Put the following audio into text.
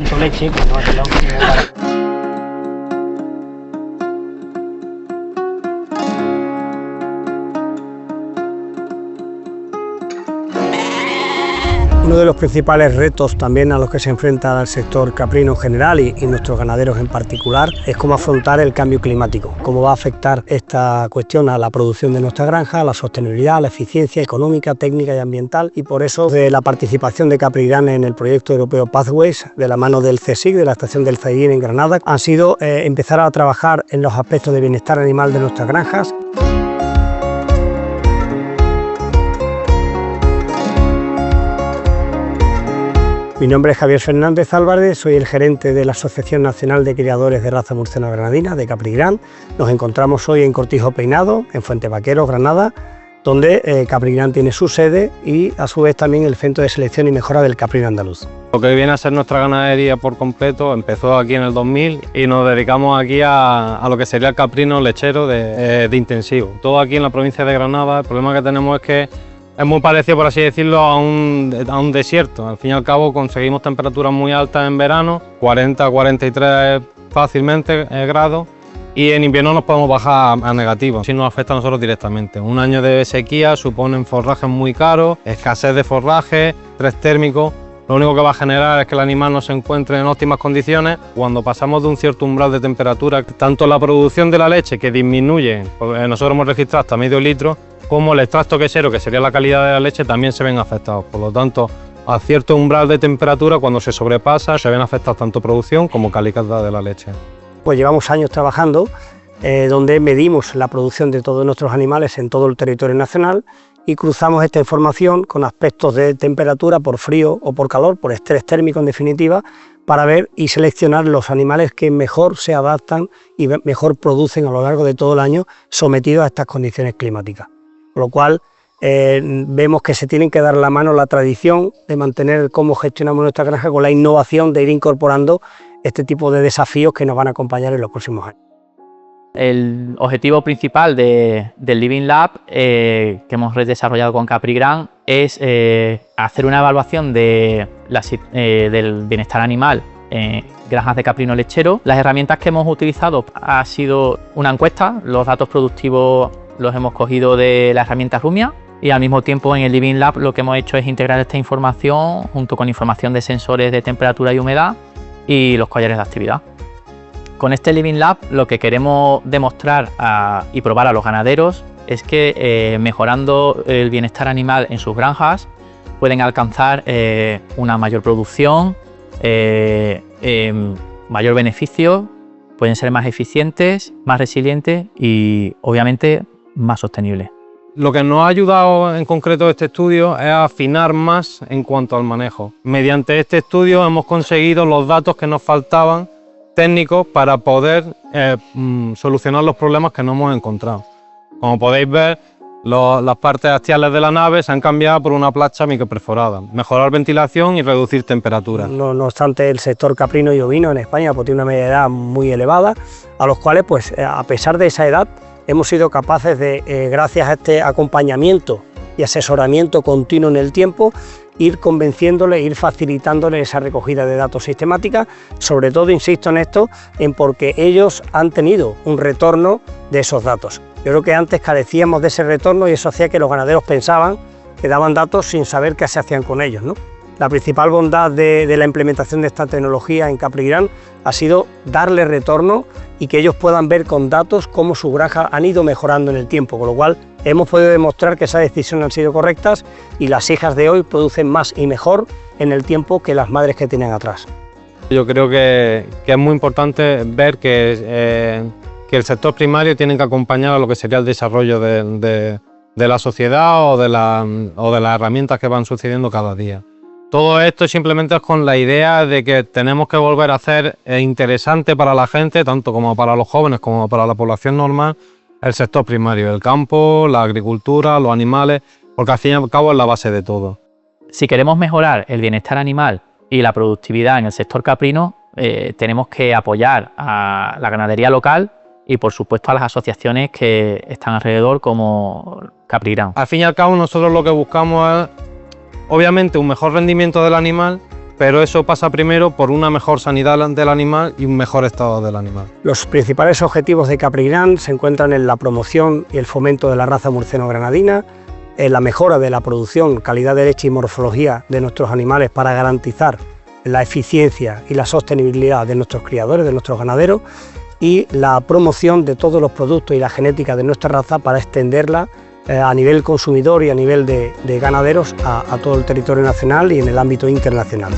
Su leche, pues no es lo óptimo para... Uno de los principales retos también a los que se enfrenta el sector caprino en general y nuestros ganaderos en particular es cómo afrontar el cambio climático, cómo va a afectar esta cuestión a la producción de nuestra granja, a la sostenibilidad, a la eficiencia económica, técnica y ambiental, y por eso de la participación de Capri-Gran en el proyecto europeo Pathways, de la mano del CSIC, de la estación del Zaidín en Granada, han sido empezar a trabajar en los aspectos de bienestar animal de nuestras granjas. Mi nombre es Javier Fernández Álvarez, soy el gerente de la Asociación Nacional de Criadores de Raza Murciana Granadina, de Capri-Gran. Nos encontramos hoy en Cortijo Peinado, en Fuente Vaqueros, Granada, donde Capri-Gran tiene su sede y a su vez también el Centro de Selección y Mejora del Caprino Andaluz. Lo que viene a ser nuestra ganadería por completo empezó aquí en el 2000 y nos dedicamos aquí a lo que sería el caprino lechero de intensivo. Todo aquí en la provincia de Granada. El problema que tenemos es que es muy parecido, por así decirlo, a un desierto. Al fin y al cabo conseguimos temperaturas muy altas en verano, 40, 43 fácilmente grados, y en invierno nos podemos bajar a negativo. Así nos afecta a nosotros directamente. Un año de sequía suponen forrajes muy caros, escasez de forraje, estrés térmico. Lo único que va a generar es que el animal no se encuentre en óptimas condiciones. Cuando pasamos de un cierto umbral de temperatura, tanto la producción de la leche, que disminuye, nosotros hemos registrado hasta medio litro, como el extracto quesero, que sería la calidad de la leche, también se ven afectados. Por lo tanto, a cierto umbral de temperatura, cuando se sobrepasa, se ven afectados tanto producción como calidad de la leche. Pues llevamos años trabajando, donde medimos la producción de todos nuestros animales en todo el territorio nacional y cruzamos esta información con aspectos de temperatura por frío o por calor, por estrés térmico en definitiva, para ver y seleccionar los animales que mejor se adaptan y mejor producen a lo largo de todo el año sometidos a estas condiciones climáticas. Con lo cual vemos que se tienen que dar la mano la tradición de mantener cómo gestionamos nuestra granja con la innovación de ir incorporando este tipo de desafíos que nos van a acompañar en los próximos años. El objetivo principal del Living Lab que hemos desarrollado con Capri-Gran es hacer una evaluación del bienestar animal en granjas de caprino lechero. Las herramientas que hemos utilizado ha sido una encuesta, los datos productivos los hemos cogido de la herramienta Rumia, y al mismo tiempo en el Living Lab lo que hemos hecho es integrar esta información junto con información de sensores de temperatura y humedad y los collares de actividad. Con este Living Lab lo que queremos demostrar y probar a los ganaderos es que mejorando el bienestar animal en sus granjas pueden alcanzar una mayor producción, mayor beneficio, pueden ser más eficientes, más resilientes y obviamente más sostenibles. Lo que nos ha ayudado en concreto este estudio es a afinar más en cuanto al manejo. Mediante este estudio hemos conseguido los datos que nos faltaban técnicos para poder solucionar los problemas que nos hemos encontrado. Como podéis ver, las partes axiales de la nave se han cambiado por una plancha microperforada, mejorar ventilación y reducir temperatura. No obstante, el sector caprino y ovino en España pues, tiene una media edad muy elevada, a los cuales, pues, a pesar de esa edad, hemos sido capaces de, gracias a este acompañamiento y asesoramiento continuo en el tiempo, ir convenciéndole, ir facilitándole esa recogida de datos sistemática, sobre todo, insisto en esto, en porque ellos han tenido un retorno de esos datos. Yo creo que antes carecíamos de ese retorno y eso hacía que los ganaderos pensaban que daban datos sin saber qué se hacían con ellos, ¿no? La principal bondad de la implementación de esta tecnología en Capri-Gran ha sido darle retorno y que ellos puedan ver con datos cómo sus granjas han ido mejorando en el tiempo, con lo cual hemos podido demostrar que esas decisiones han sido correctas y las hijas de hoy producen más y mejor en el tiempo que las madres que tenían atrás. Yo creo que es muy importante ver que el sector primario tiene que acompañar a lo que sería el desarrollo de la sociedad o de las herramientas que van sucediendo cada día. Todo esto simplemente es con la idea de que tenemos que volver a hacer interesante para la gente, tanto como para los jóvenes como para la población normal, el sector primario, el campo, la agricultura, los animales, porque al fin y al cabo es la base de todo. Si queremos mejorar el bienestar animal y la productividad en el sector caprino, tenemos que apoyar a la ganadería local y por supuesto a las asociaciones que están alrededor como Capri-Gran. Al fin y al cabo nosotros lo que buscamos es obviamente un mejor rendimiento del animal pero eso pasa primero por una mejor sanidad del animal y un mejor estado del animal. Los principales objetivos de Capri-Gran se encuentran en la promoción y el fomento de la raza murciano-granadina, en la mejora de la producción, calidad de leche y morfología de nuestros animales para garantizar la eficiencia y la sostenibilidad de nuestros criadores, de nuestros ganaderos, y la promoción de todos los productos y la genética de nuestra raza para extenderla a nivel consumidor y a nivel de ganaderos a todo el territorio nacional y en el ámbito internacional.